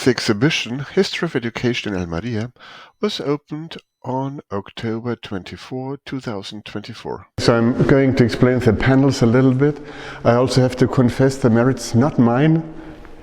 The exhibition History of Education in Almeria was opened on October 24, 2024. So I'm going to explain the panels a little bit. I also have to confess the merit's not mine.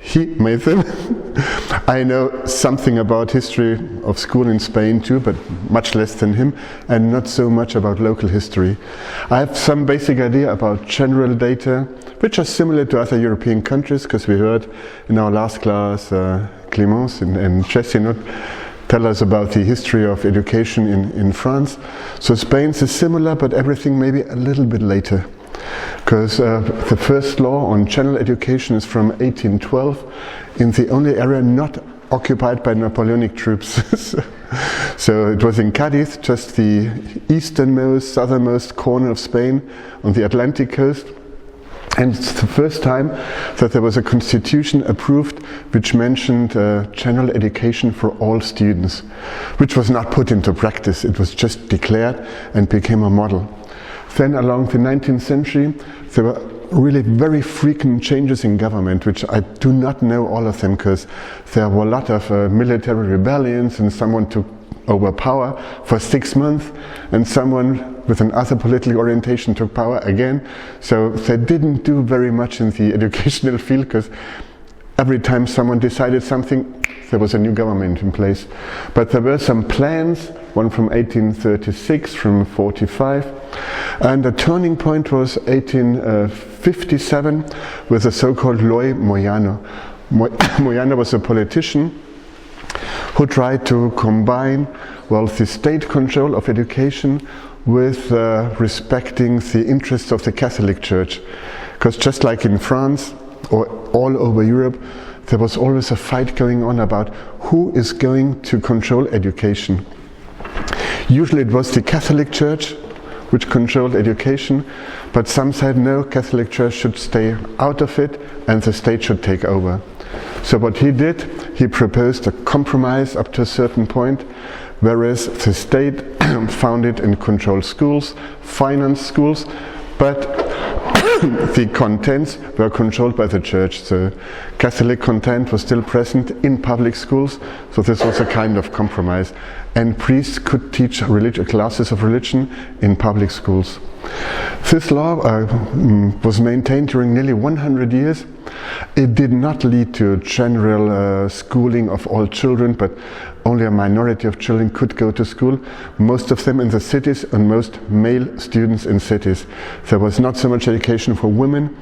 He made them. I know something about history of school in Spain too, but much less than him, and not so much about local history. I have some basic idea about general data, which are similar to other European countries, because we heard in our last class Clémence and Chessinot tell us about the history of education in France. So Spain's is similar, but everything maybe a little bit later. Because the first law on general education is from 1812 in the only area not occupied by Napoleonic troops. So it was in Cadiz, just the easternmost, southernmost corner of Spain on the Atlantic coast. And it's the first time that there was a constitution approved which mentioned general education for all students, which was not put into practice. It was just declared and became a model. Then along the 19th century, there were really very frequent changes in government, which I do not know all of them, because there were a lot of military rebellions, and someone took over power for 6 months, and someone with another political orientation took power again. So they didn't do very much in the educational field, because every time someone decided something, there was a new government in place. But there were some plans, one from 1836, from 45, and the turning point was 1857 with the so-called Ley Moyano. Moyano was a politician who tried to combine, well, the state control of education with respecting the interests of the Catholic Church. Because just like in France or all over Europe, there was always a fight going on about who is going to control education. Usually it was the Catholic Church which controlled education, but some said no, Catholic Church should stay out of it and the state should take over. So what he did, he proposed a compromise up to a certain point, whereas the state founded and controlled schools, financed schools, but the contents were controlled by the church. So Catholic content was still present in public schools, so this was a kind of compromise. And priests could teach classes of religion in public schools. This law was maintained during nearly 100 years. It did not lead to general schooling of all children, but only a minority of children could go to school, most of them in the cities and most male students in cities. There was not so much education for women,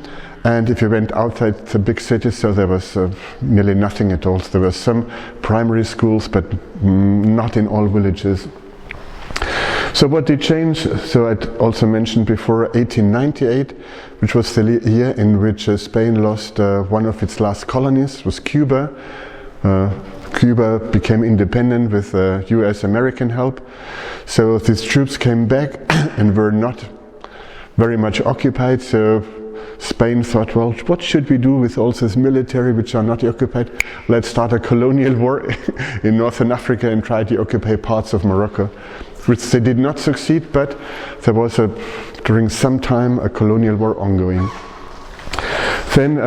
and if you went outside the big cities, so there was nearly nothing at all. There were some primary schools, but not in all villages. So what did change? So I also mentioned before 1898, which was the year in which Spain lost one of its last colonies, was Cuba. Cuba became independent with US-American help. So these troops came back and were not very much occupied. So Spain thought, well, what should we do with all this military which are not occupied? Let's start a colonial war in Northern Africa and try to occupy parts of Morocco, which they did not succeed, but there was during some time a colonial war ongoing. Then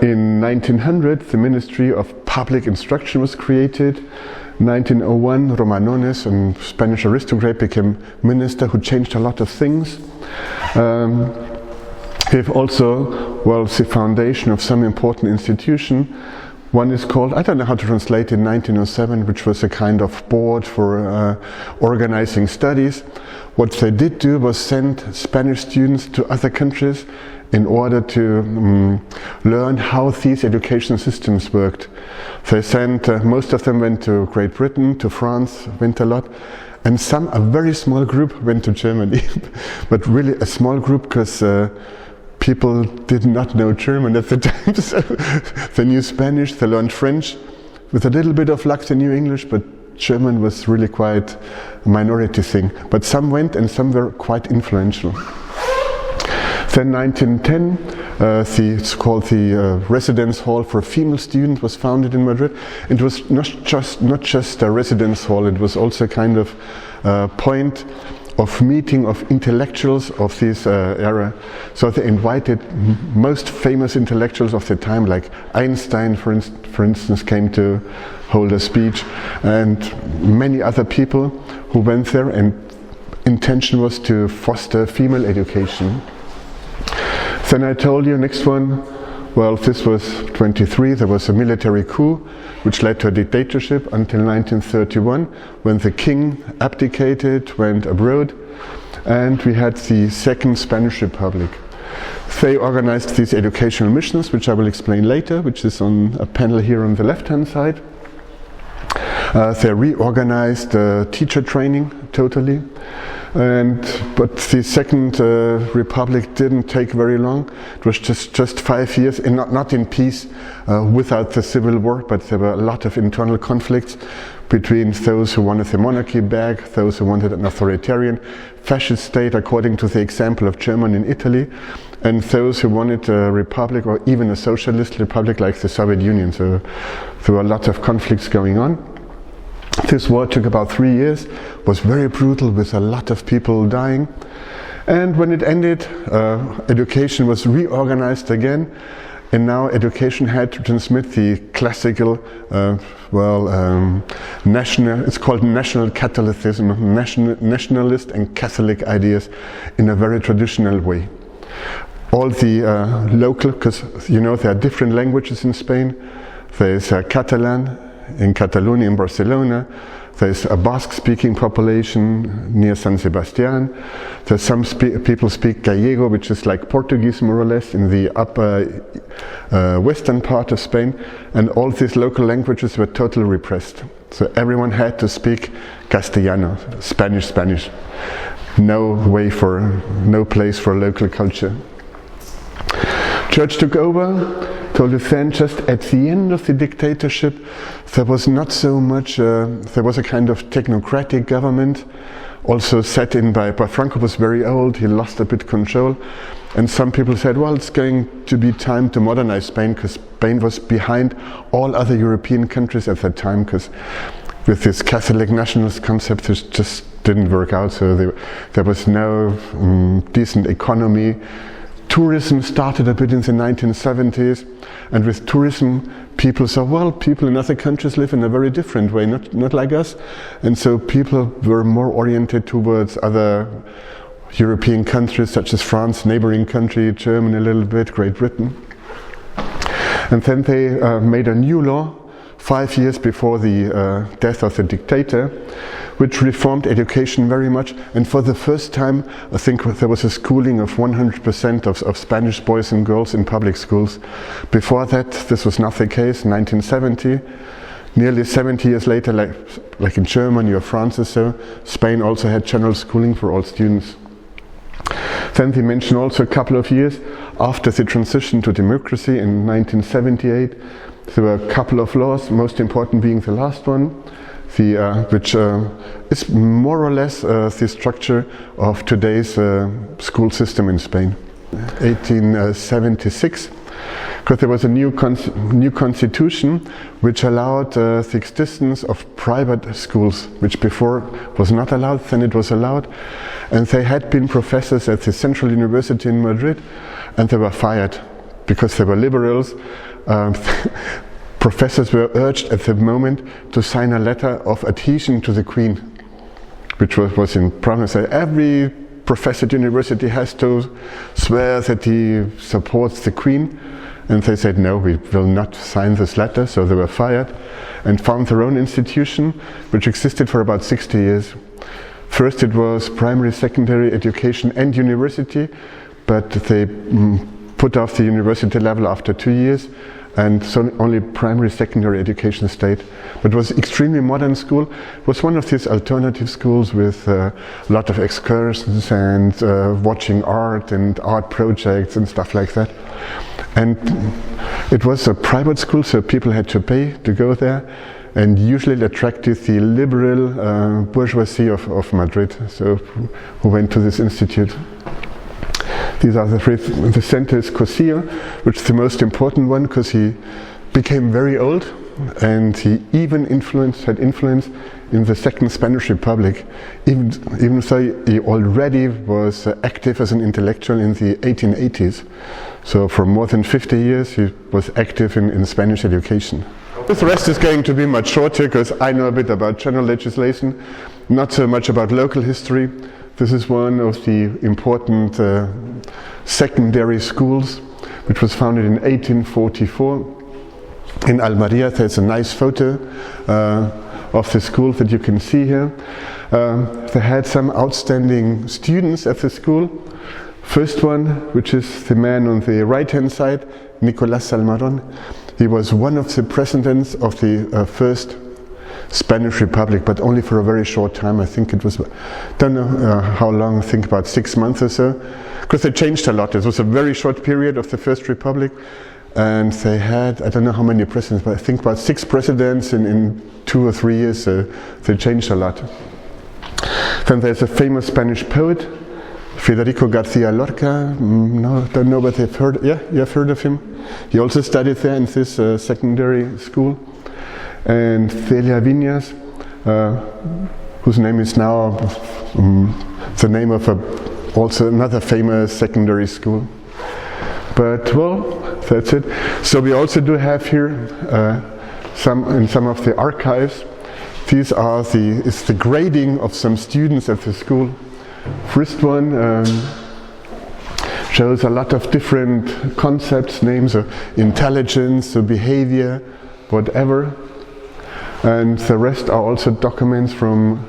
in 1900 the Ministry of Public Instruction was created. 1901 Romanones, a Spanish aristocrat, became minister who changed a lot of things. We have also, well, the foundation of some important institution. One is called, I don't know how to translate, in 1907, which was a kind of board for organizing studies. What they did do was send Spanish students to other countries in order to learn how these education systems worked. They sent, most of them went to Great Britain, to France, went a lot, and a very small group went to Germany. But really a small group, because people did not know German at the time, so they knew Spanish, they learned French. With a little bit of luck they knew English, but German was really quite a minority thing. But some went and some were quite influential. Then 1910, it's called the Residence Hall for Female Students was founded in Madrid. It was not just a residence hall, it was also a kind of point of meeting of intellectuals of this era. So they invited most famous intellectuals of the time, like Einstein, for instance, came to hold a speech, and many other people who went there, and intention was to foster female education. Then I told you, next one, well, this was 23, there was a military coup which led to a dictatorship until 1931, when the king abdicated, went abroad, and we had the Second Spanish Republic. They organized these educational missions, which I will explain later, which is on a panel here on the left-hand side. They reorganized teacher training totally, but the Second Republic didn't take very long. It was just 5 years, and not in peace, without the civil war, but there were a lot of internal conflicts between those who wanted the monarchy back, those who wanted an authoritarian fascist state according to the example of Germany and Italy, and those who wanted a republic or even a socialist republic like the Soviet Union. So there were a lot of conflicts going on. This war took about 3 years, was very brutal with a lot of people dying, and when it ended, education was reorganized again, and now education had to transmit the classical, it's called national Catholicism, nationalist and Catholic ideas in a very traditional way. All the local, because you know there are different languages in Spain. There's Catalan in Catalonia, in Barcelona. There's a Basque-speaking population near San Sebastian. There's some people speak Gallego, which is like Portuguese more or less in the upper western part of Spain. And all these local languages were totally repressed. So everyone had to speak Castellano, Spanish. No place for local culture. Church took over. Told you then, just at the end of the dictatorship, there was not so much, there was a kind of technocratic government, also set in by Franco was very old, he lost a bit control, and some people said, well, it's going to be time to modernize Spain, because Spain was behind all other European countries at that time, because with this Catholic nationalist concept, it just didn't work out, so there was no decent economy. Tourism started a bit in the 1970s, and with tourism people saw, well, people in other countries live in a very different way, not like us, and so people were more oriented towards other European countries such as France, neighboring country, Germany a little bit, Great Britain. And then they made a new law 5 years before the death of the dictator, which reformed education very much, and for the first time I think there was a schooling of 100% of Spanish boys and girls in public schools. Before that this was not the case. 1970, nearly 70 years later, like in Germany or France or so, Spain also had general schooling for all students. Then they mention also a couple of years after the transition to democracy in 1978, there were a couple of laws, most important being the last one, which is more or less the structure of today's school system in Spain. 1876, because there was a new constitution which allowed the existence of private schools, which before was not allowed, then it was allowed, and they had been professors at the Central University in Madrid, and they were fired because they were liberals. Professors were urged at the moment to sign a letter of adhesion to the Queen, which was in province. Every professor at university has to swear that he supports the Queen, and they said no, we will not sign this letter, so they were fired and found their own institution, which existed for about 60 years. First it was primary, secondary education and university, but they put off the university level after 2 years, and so only primary, secondary education stayed. But it was extremely modern school. It was one of these alternative schools with a lot of excursions and watching art and art projects and stuff like that. And it was a private school, so people had to pay to go there, and usually it attracted the liberal bourgeoisie of Madrid, so who went to this institute. These are the three. The center is Cosillo, which is the most important one because he became very old and he even had influence in the Second Spanish Republic, even though he already was active as an intellectual in the 1880s. So for more than 50 years he was active in Spanish education. The rest is going to be much shorter because I know a bit about general legislation, not so much about local history. This is one of the important secondary schools, which was founded in 1844. In Almeria, there's a nice photo of the school that you can see here. They had some outstanding students at the school. First one, which is the man on the right-hand side, Nicolás Salmarón. He was one of the presidents of the first Spanish Republic, but only for a very short time. I think it was, don't know how long, I think about 6 months or so, because they changed a lot. It was a very short period of the First Republic, and they had, I don't know how many presidents, but I think about 6 presidents in 2 or 3 years, so they changed a lot. Then there's a famous Spanish poet, Federico García Lorca. No, don't know whether you've heard, yeah, you have heard of him. He also studied there in this secondary school. And Celia Viñas, whose name is now the name of also another famous secondary school. But well, that's it. So we also do have here in some of the archives. These are it's the grading of some students at the school. First one shows a lot of different concepts, names of intelligence, behavior, whatever. And the rest are also documents from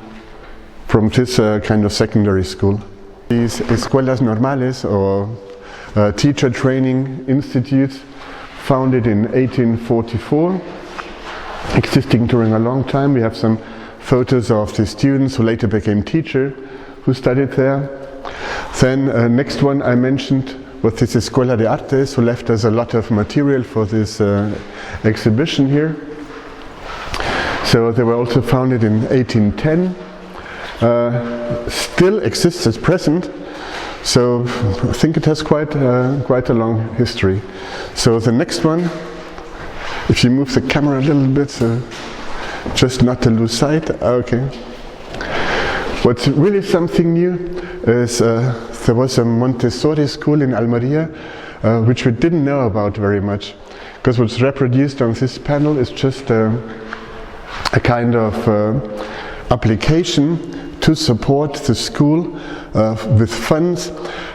this kind of secondary school. These escuelas normales, or teacher training institutes, founded in 1844, existing during a long time. We have some photos of the students who later became teachers who studied there. Then next one I mentioned was this Escuela de Artes, who left us a lot of material for this exhibition here. So they were also founded in 1810, still exists at present, so I think it has quite a long history. So the next one, if you move the camera a little bit, so just not to lose sight, okay. What's really something new is there was a Montessori school in Almeria, which we didn't know about very much, because what's reproduced on this panel is just a kind of application to support the school with funds,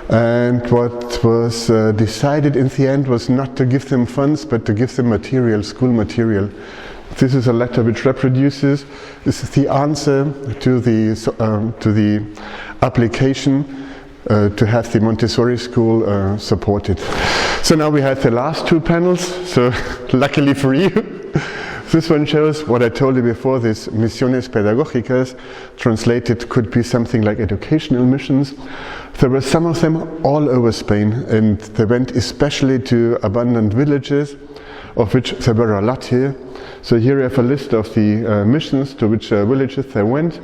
and what was decided in the end was not to give them funds but to give them material, school material. This is a letter which reproduces, this is the answer to the application to have the Montessori school supported. So now we have the last 2 panels, so luckily for you. This one shows what I told you before, these misiones pedagógicas, translated could be something like educational missions. There were some of them all over Spain, and they went especially to abandoned villages, of which there were a lot here. So here I have a list of the missions to which villages they went.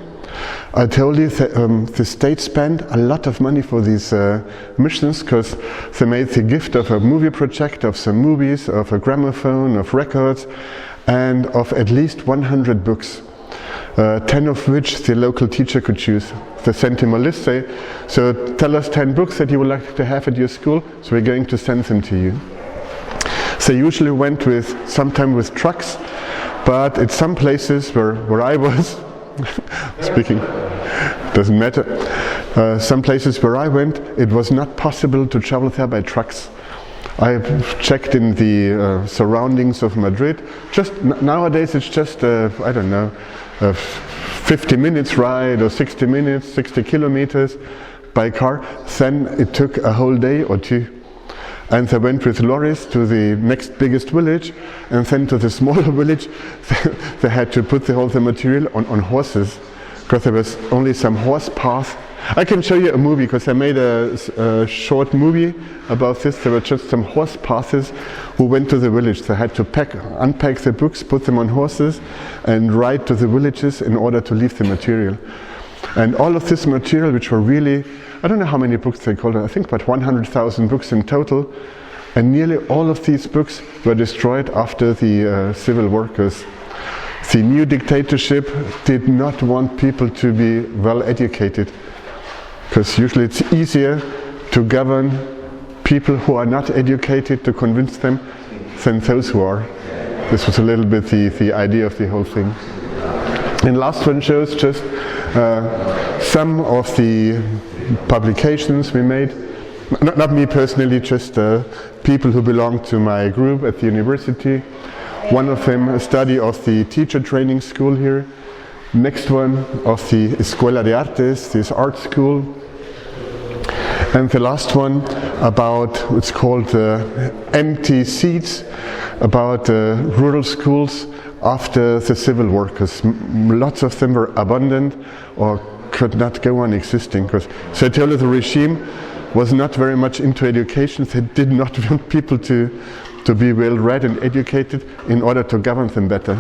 I told you that the state spent a lot of money for these missions, because they made the gift of a movie projector, of some movies, of a gramophone, of records, and of at least 100 books, 10 of which the local teacher could choose. They sent him a list, say, so tell us 10 books that you would like to have at your school, so we're going to send them to you. They usually went sometimes with trucks, but at some places where I was, speaking, doesn't matter, some places where I went, it was not possible to travel there by trucks. I checked in the surroundings of Madrid. Just nowadays it's just I don't know, 50 minutes ride or 60 minutes, 60 kilometers by car. Then it took a whole day or 2. And they went with lorries to the next biggest village, and then to the smaller village. They had to put all the material on horses, because there was only some horse path. I can show you a movie, because I made a short movie about this. There were just some horse paths who went to the village. They had to unpack the books, put them on horses, and ride to the villages in order to leave the material. And all of this material, which were really, I don't know how many books they called it, I think about 100,000 books in total, And nearly all of these books were destroyed after the civil workers. The new dictatorship did not want people to be well educated, because usually it's easier to govern people who are not educated, to convince them, than those who are. This was a little bit the idea of the whole thing. And last one shows just some of the publications we made. Not me personally, just people who belong to my group at the university. One of them, a study of the teacher training school here. Next one of the Escuela de Artes, this art school. And the last one about, it's called empty seats, about rural schools after the civil workers. Lots of them were abandoned or could not go on existing, because certainly the regime was not very much into education. They did not want people to be well read and educated in order to govern them better.